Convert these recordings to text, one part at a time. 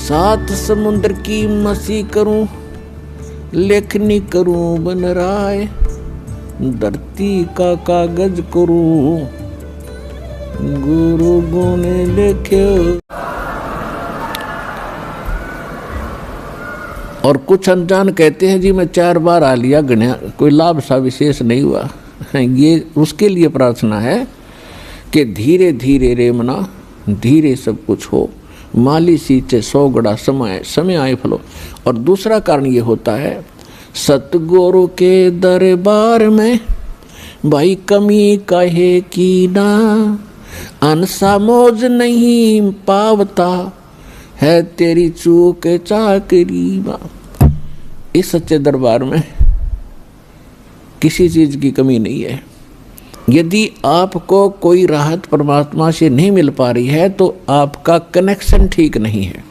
सात समुद्र की मसी करूं, लेखनी करूं बन राय, धरती का कागज करूं, गुरु गुण लिखे। और कुछ अनजान कहते हैं जी मैं 4 बार आ लिया गण्या, कोई लाभ सा विशेष नहीं हुआ। ये उसके लिए प्रार्थना है कि धीरे धीरे रे मना, धीरे सब कुछ हो, माली सींचे 100 गड़ा समय आए फलो। और दूसरा कारण ये होता है सतगुरु के दरबार में भाई कमी कहे की ना, अनसा मौज नहीं पावता है तेरी चूक चाकरी। इस सच्चे दरबार में किसी चीज की कमी नहीं है। यदि आपको कोई राहत परमात्मा से नहीं मिल पा रही है तो आपका कनेक्शन ठीक नहीं है।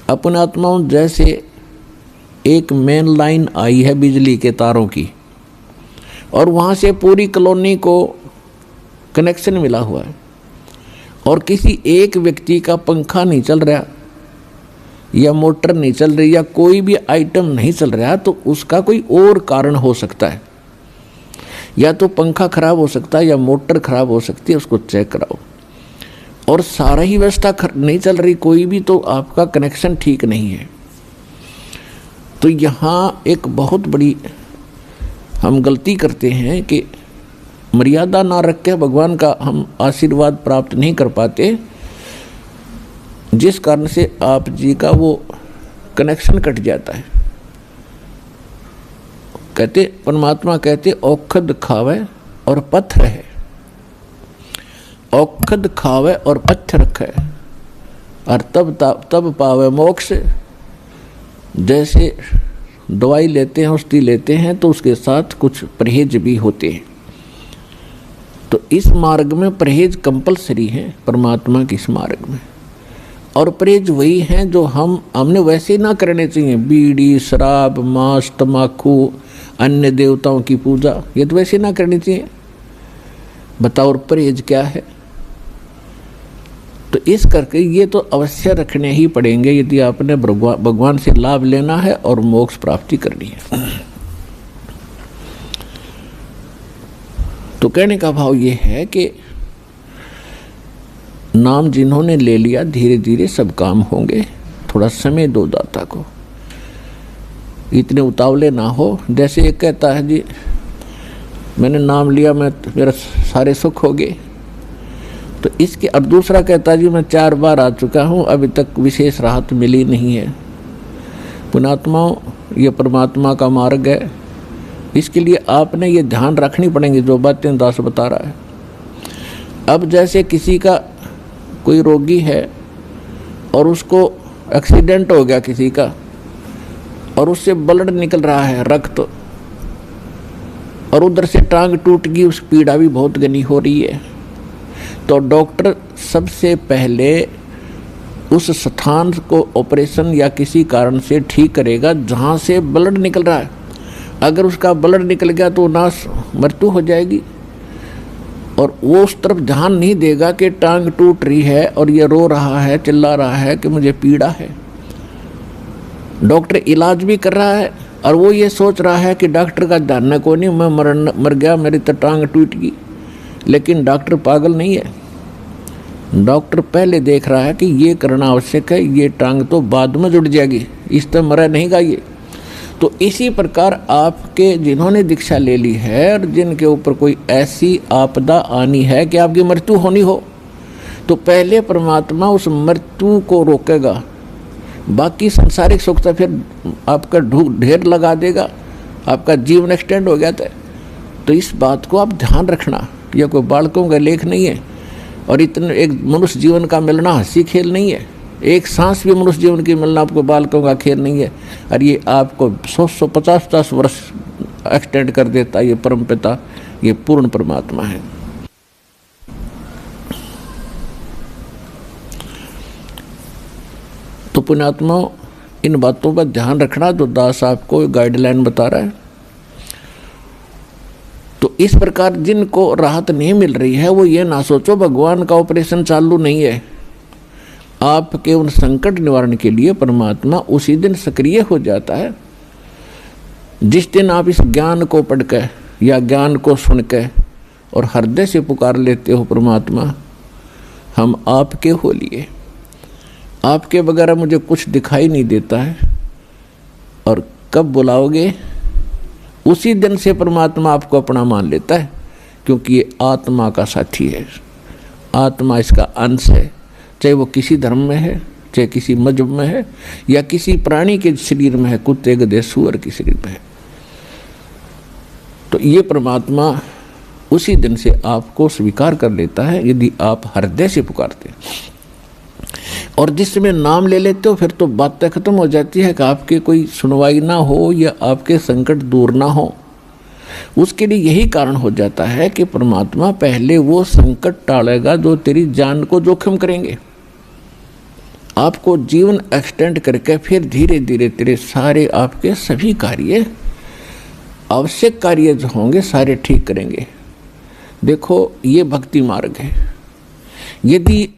अपने आत्माओं जैसे एक मेन लाइन आई है बिजली के तारों की, और वहाँ से पूरी कॉलोनी को कनेक्शन मिला हुआ है, और किसी एक व्यक्ति का पंखा नहीं चल रहा या मोटर नहीं चल रही या कोई भी आइटम नहीं चल रहा, तो उसका कोई और कारण हो सकता है। या तो पंखा खराब हो सकता है या मोटर खराब हो सकती है, उसको चेक कराओ। और सारा ही व्यवस्था नहीं चल रही कोई भी, तो आपका कनेक्शन ठीक नहीं है। तो यहाँ एक बहुत बड़ी हम गलती करते हैं कि मर्यादा ना रख के भगवान का हम आशीर्वाद प्राप्त नहीं कर पाते, जिस कारण से आप जी का वो कनेक्शन कट जाता है। कहते परमात्मा कहते औखद खावे और पत्थर है, औखद खावे और पत्थर रखे और तब पावे मोक्ष। जैसे दवाई लेते हैं, औषधि लेते हैं, तो उसके साथ कुछ परहेज भी होते हैं। तो इस मार्ग में परहेज कंपलसरी है, परमात्मा के इस मार्ग में। और परहेज वही हैं जो हमने वैसे ना करने चाहिए। बीड़ी, शराब, मांस, तम्बाकू, अन्य देवताओं की पूजा, ये तो वैसे ना करनी चाहिए। बताओ और परहेज क्या है? तो इस करके ये तो अवश्य रखने ही पड़ेंगे यदि आपने भगवान से लाभ लेना है और मोक्ष प्राप्ति करनी है। तो कहने का भाव ये है कि नाम जिन्होंने ले लिया धीरे धीरे सब काम होंगे। थोड़ा समय दो दाता को, इतने उतावले ना हो। जैसे एक कहता है जी मैंने नाम लिया, मेरा सारे सुख हो गए, तो इसके। अब दूसरा कहता है जी मैं 4 बार आ चुका हूँ, अभी तक विशेष राहत मिली नहीं है। पुण्यात्माओं, ये परमात्मा का मार्ग है, इसके लिए आपने ये ध्यान रखनी पड़ेंगी जो बातें दास बता रहा है। अब जैसे किसी का कोई रोगी है और उसको एक्सीडेंट हो गया किसी का, और उससे ब्लड निकल रहा है, रक्त, और उधर से टांग टूट गई, उस पीड़ा भी बहुत घनी हो रही है। तो डॉक्टर सबसे पहले उस स्थान को ऑपरेशन या किसी कारण से ठीक करेगा जहाँ से ब्लड निकल रहा है। अगर उसका ब्लड निकल गया तो नाश मृत्यु हो जाएगी, और वो उस तरफ ध्यान नहीं देगा कि टांग टूट रही है और ये रो रहा है, चिल्ला रहा है कि मुझे पीड़ा है। डॉक्टर इलाज भी कर रहा है और वो ये सोच रहा है कि डॉक्टर का ध्यान को नहीं, मैं मर गया, मेरी तो टांग टूट गई। लेकिन डॉक्टर पागल नहीं है। डॉक्टर पहले देख रहा है कि ये करना आवश्यक है, ये टांग तो बाद में जुड़ जाएगी, इस तरह मरा नहीं गा ये। तो इसी प्रकार आपके जिन्होंने दीक्षा ले ली है और जिनके ऊपर कोई ऐसी आपदा आनी है कि आपकी मृत्यु होनी हो, तो पहले परमात्मा उस मृत्यु को रोकेगा। बाकी संसारिक सुख तो फिर आपका ढेर लगा देगा, आपका जीवन एक्सटेंड हो गया था। तो इस बात को आप ध्यान रखना। यह कोई बालकों का लेख नहीं है, और इतने एक मनुष्य जीवन का मिलना हंसी खेल नहीं है। एक सांस भी मनुष्य जीवन की मिलना आपको बालकों का खेल नहीं है। और ये आपको 100-150 वर्ष एक्सटेंड कर देता। ये परम पिता, ये पूर्ण परमात्मा है। तो पुण्यात्माओं, इन बातों पर ध्यान रखना जो दास आपको गाइडलाइन बता रहा है। तो इस प्रकार जिनको राहत नहीं मिल रही है वो ये ना सोचो भगवान का ऑपरेशन चालू नहीं है, आपके उन संकट निवारण के लिए परमात्मा उसी दिन सक्रिय हो जाता है जिस दिन आप इस ज्ञान को पढ़कर या ज्ञान को सुनकर और हृदय से पुकार लेते हो, परमात्मा हम आपके हो लिए, आपके बगैर मुझे कुछ दिखाई नहीं देता है। और कब बुलाओगे, उसी दिन से परमात्मा आपको अपना मान लेता है, क्योंकि ये आत्मा का साथी है, आत्मा इसका अंश है, चाहे वो किसी धर्म में है, चाहे किसी मजहब में है, या किसी प्राणी के शरीर में है, कुत्ते गधे सूअर के शरीर में है। तो ये परमात्मा उसी दिन से आपको स्वीकार कर लेता है यदि आप हृदय से पुकारते हैं। और जिस समय नाम ले लेते हो फिर तो बातें खत्म हो जाती है कि आपके कोई सुनवाई ना हो या आपके संकट दूर ना हो। उसके लिए यही कारण हो जाता है कि परमात्मा पहले वो संकट टालेगा जो तेरी जान को जोखिम करेंगे। आपको जीवन एक्सटेंड करके फिर धीरे धीरे तेरे सारे आपके सभी कार्य, आवश्यक कार्य जो होंगे सारे ठीक करेंगे। देखो ये भक्ति मार्ग है। यदि